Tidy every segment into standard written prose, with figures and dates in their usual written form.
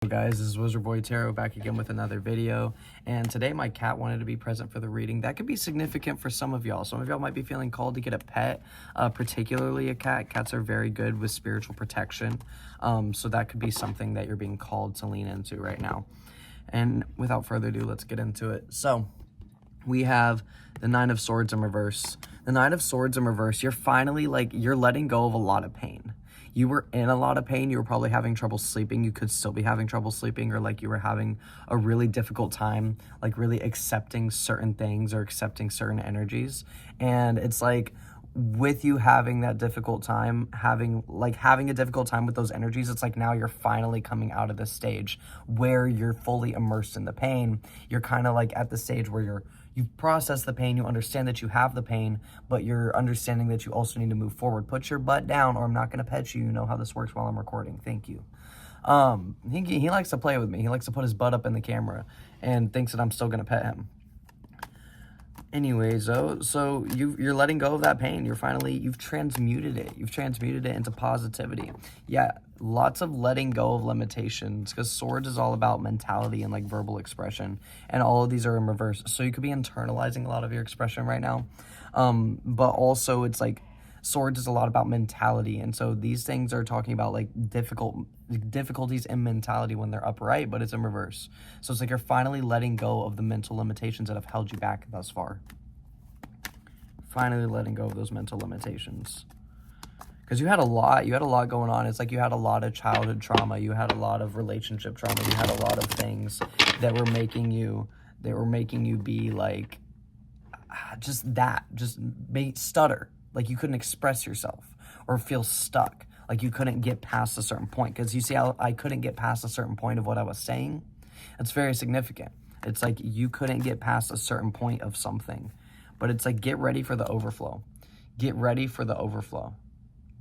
guys, this is Wizard Boy Tarot back again with another video, and today my cat wanted to be present for the reading. That could be significant for some of y'all. Some of y'all might be feeling called to get a pet, particularly a cat. Cats are very good with spiritual protection, so that could be something that you're being called to lean into right now. And without further ado, let's get into it. So we have the Nine of Swords in reverse. The Nine of Swords in reverse, you're finally you're letting go of a lot of pain. You were in a lot of pain. You were probably having trouble sleeping. You could still be having trouble sleeping, or you were having a really difficult time, really accepting certain things or accepting certain energies. And it's with you having that difficult time, having a difficult time with those energies, it's now you're finally coming out of this stage where you're fully immersed in the pain. You're kind of at the stage where you've processed the pain, you understand that you have the pain, but you're understanding that you also need to move forward. Put your butt down or I'm not going to pet you. You know how this works while I'm recording. Thank you. He likes to play with me. He likes to put his butt up in the camera and thinks that I'm still going to pet him. Anyways, so you're letting go of that pain. You've transmuted it. You've transmuted it into positivity. Yeah, lots of letting go of limitations, because Swords is all about mentality and verbal expression, and all of these are in reverse. So you could be internalizing a lot of your expression right now, but also it's Swords is a lot about mentality, and so these things are talking about difficulties in mentality when they're upright, but it's in reverse. So it's you're finally letting go of the mental limitations that have held you back thus far. Finally letting go of those mental limitations. Because you had a lot going on. It's you had a lot of childhood trauma, you had a lot of relationship trauma, you had a lot of things that were making you be stutter. You couldn't express yourself or feel stuck. You couldn't get past a certain point. Because you see how I couldn't get past a certain point of what I was saying? It's very significant. It's you couldn't get past a certain point of something. But it's get ready for the overflow. Get ready for the overflow.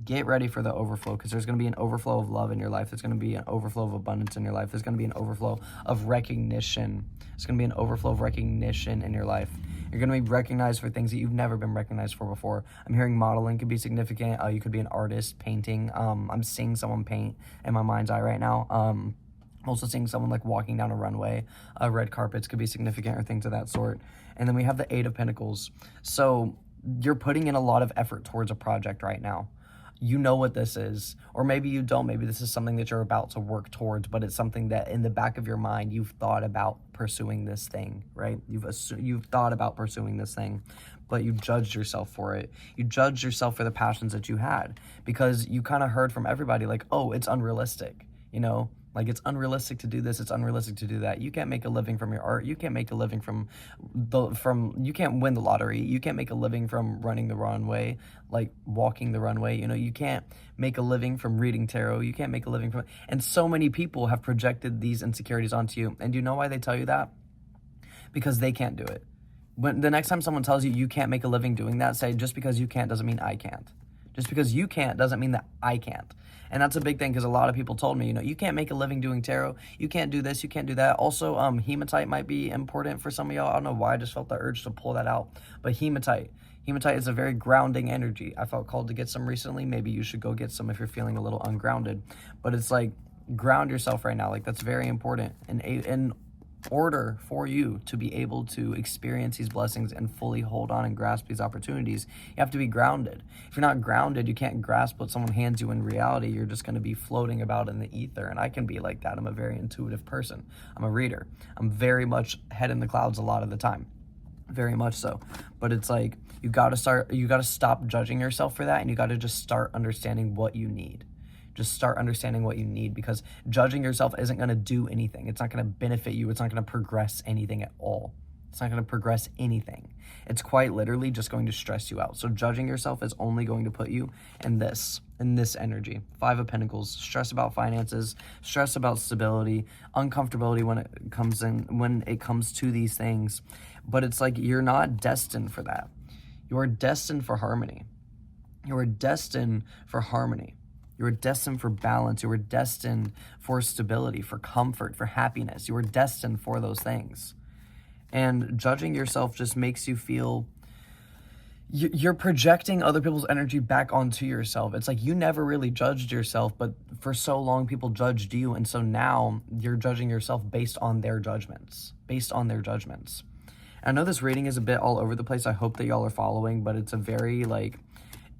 Get ready for the overflow, because there's going to be an overflow of love in your life. There's going to be an overflow of abundance in your life. There's going to be an overflow of recognition. There's going to be an overflow of recognition in your life. You're going to be recognized for things that you've never been recognized for before. I'm hearing modeling could be significant. You could be an artist, painting. I'm seeing someone paint in my mind's eye right now. I'm also seeing someone walking down a runway. Red carpets could be significant, or things of that sort. And then we have the Eight of Pentacles. So you're putting in a lot of effort towards a project right now. You know what this is, or maybe you don't. Maybe this is something that you're about to work towards, but it's something that in the back of your mind, you've thought about pursuing this thing, right? You've thought about pursuing this thing, but you judged yourself for it. You judged yourself for the passions that you had, because you kind of heard from everybody oh, it's unrealistic, it's unrealistic to do this, it's unrealistic to do that. You can't make a living from your art. You can't make a living you can't win the lottery. You can't make a living from running the runway, walking the runway. You can't make a living from reading tarot. You can't make a living from, and so many people have projected these insecurities onto you. And do you know why they tell you that? Because they can't do it. When the next time someone tells you you can't make a living doing that, say, just because you can't doesn't mean I can't. Just because you can't doesn't mean that I can't. And that's a big thing, because a lot of people told me, you can't make a living doing tarot. You can't do this. You can't do that. Also, hematite might be important for some of y'all. I don't know why. I just felt the urge to pull that out. But hematite is a very grounding energy. I felt called to get some recently. Maybe you should go get some if you're feeling a little ungrounded. But it's ground yourself right now. That's very important. And in order for you to be able to experience these blessings and fully hold on and grasp these opportunities, you have to be grounded. If you're not grounded, you can't grasp what someone hands you in reality. You're just going to be floating about in the ether. And I can be like that. I'm a very intuitive person. I'm a reader. I'm very much head in the clouds a lot of the time. Very much so. But it's you got to stop judging yourself for that, and you got to just start understanding what you need. Just start understanding what you need, because judging yourself isn't going to do anything. It's not going to benefit you. It's not going to progress anything at all. It's not going to progress anything. It's quite literally just going to stress you out. So judging yourself is only going to put you in this energy. Five of Pentacles, stress about finances, stress about stability, uncomfortability when it comes to these things. But it's you're not destined for that. You are destined for harmony. You are destined for harmony. You were destined for balance. You were destined for stability, for comfort, for happiness. You were destined for those things. And judging yourself just makes you feel you're projecting other people's energy back onto yourself. It's like you never really judged yourself, but for so long people judged you, and so now you're judging yourself based on their judgments. I know this reading is a bit all over the place. I hope that y'all are following, but it's a very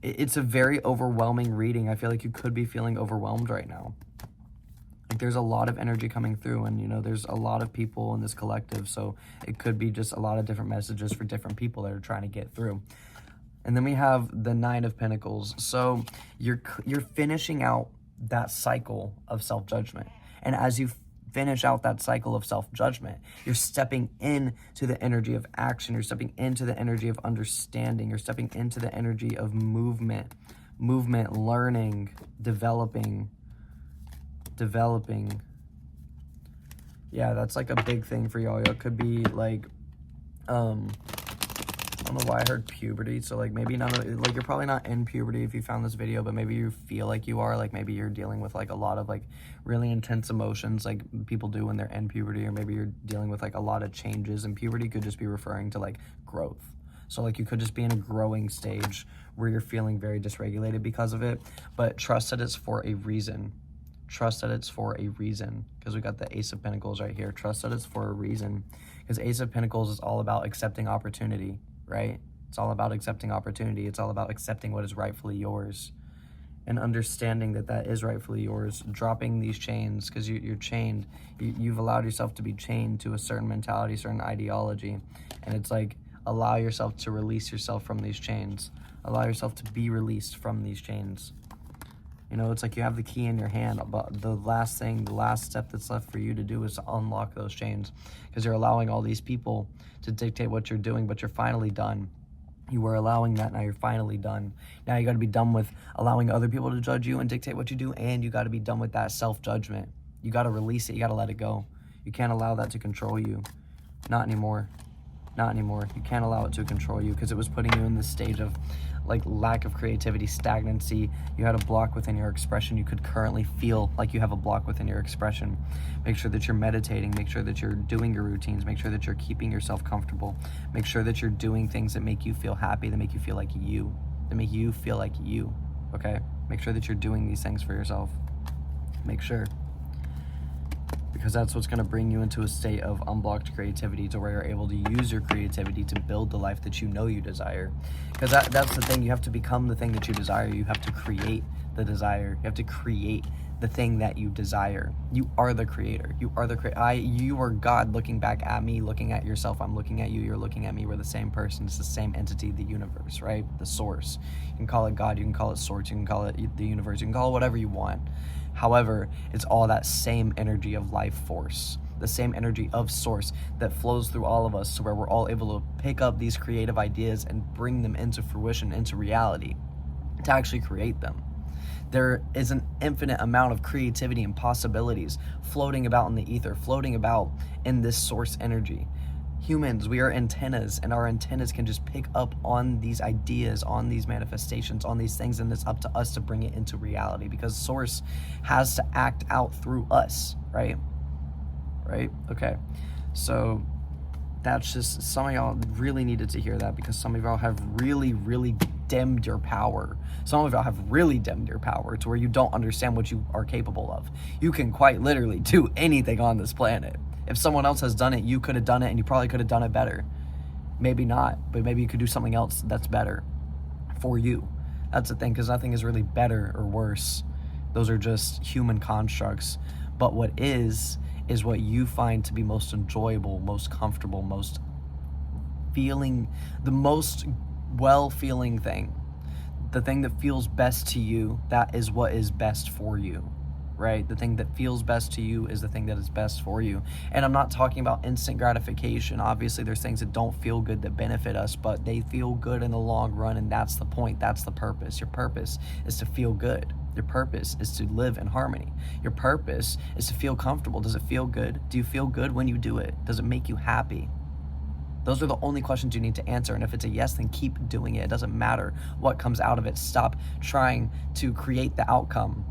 it's a very overwhelming reading. I feel like you could be feeling overwhelmed right now. Like there's a lot of energy coming through, and there's a lot of people in this collective, so it could be just a lot of different messages for different people that are trying to get through. And then we have the Nine of Pentacles. So you're finishing out that cycle of self-judgment. And as you finish out that cycle of self-judgment, you're stepping into the energy of action. You're stepping into the energy of understanding. You're stepping into the energy of movement, learning, developing. Yeah, that's like a big thing for y'all. It could be like, I don't know why I heard puberty, so like maybe you're probably not in puberty if you found this video, but maybe you feel like you are, like maybe you're dealing with like a lot of like really intense emotions like people do when they're in puberty, or maybe you're dealing with like a lot of changes, and puberty could just be referring to like growth. So like you could just be in a growing stage where you're feeling very dysregulated because of it, but trust that it's for a reason. Trust that it's for a reason, because we got the Ace of Pentacles right here. Trust that it's for a reason, because Ace of Pentacles is all about accepting opportunity, right? It's all about accepting opportunity. It's all about accepting what is rightfully yours and understanding that that is rightfully yours. Dropping these chains, because you're chained. You've allowed yourself to be chained to a certain mentality, certain ideology. And it's like, allow yourself to release yourself from these chains. Allow yourself to be released from these chains. It's like you have the key in your hand, but the last step that's left for you to do is to unlock those chains, because you're allowing all these people to dictate what you're doing, but you're finally done. You were allowing that, now you're finally done. Now you got to be done with allowing other people to judge you and dictate what you do, and you got to be done with that self-judgment. You got to release it. You got to let it go. You can't allow that to control you. Not anymore. Not anymore. You can't allow it to control you, because it was putting you in this stage of like lack of creativity, stagnancy. You had a block within your expression. You could currently feel like you have a block within your expression. Make sure that you're meditating. Make sure that you're doing your routines. Make sure that you're keeping yourself comfortable. Make sure that you're doing things that make you feel happy, that make you feel like you, that make you feel like you, okay? Make sure that you're doing these things for yourself. Make sure. Because that's what's going to bring you into a state of unblocked creativity, to where you're able to use your creativity to build the life that you know you desire. Because that's the thing. You have to become the thing that you desire. You have to create the desire. You have to create the thing that you desire. You are the creator. You are the you are God looking back at me, looking at yourself. I'm looking at you. You're looking at me. We're the same person. It's the same entity, the universe, right? The source. You can call it God. You can call it source. You can call it the universe. You can call it whatever you want. However, it's all that same energy of life force, the same energy of source that flows through all of us, to where we're all able to pick up these creative ideas and bring them into fruition, into reality, to actually create them. There is an infinite amount of creativity and possibilities floating about in the ether, floating about in this source energy. Humans, we are antennas, and our antennas can just pick up on these ideas, on these manifestations, on these things, and it's up to us to bring it into reality, because source has to act out through us, right? Okay, so that's just, some of y'all really needed to hear that, because some of y'all have really dimmed your power. Some of y'all have really dimmed your power to where you don't understand what you are capable of. You can quite literally do anything on this planet. If someone else has done it, you could have done it, and you probably could have done it better. Maybe not, but maybe you could do something else that's better for you. That's the thing, because nothing is really better or worse. Those are just human constructs. But what is what you find to be most enjoyable, most comfortable, most feeling, the most well-feeling thing. The thing that feels best to you, that is what is best for you. Right? The thing that feels best to you is the thing that is best for you. And I'm not talking about instant gratification. Obviously, there's things that don't feel good that benefit us, but they feel good in the long run, and that's the point. That's the purpose. Your purpose is to feel good. Your purpose is to live in harmony. Your purpose is to feel comfortable. Does it feel good? Do you feel good when you do it? Does it make you happy? Those are the only questions you need to answer. And if it's a yes, then keep doing it. It doesn't matter what comes out of it. Stop trying to create the outcome.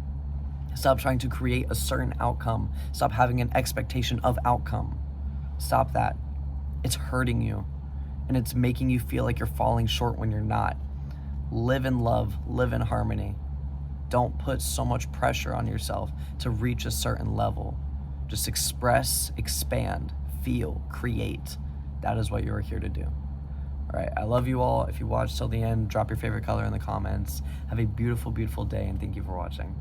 Stop trying to create a certain outcome. Stop having an expectation of outcome. Stop that. It's hurting you. and it's making you feel like you're falling short when you're not. Live in love, live in harmony. Don't put so much pressure on yourself to reach a certain level. Just express, expand, feel, create. That is what you are here to do. All right, I love you all. If you watched till the end, drop your favorite color in the comments. Have a beautiful, beautiful day, and thank you for watching.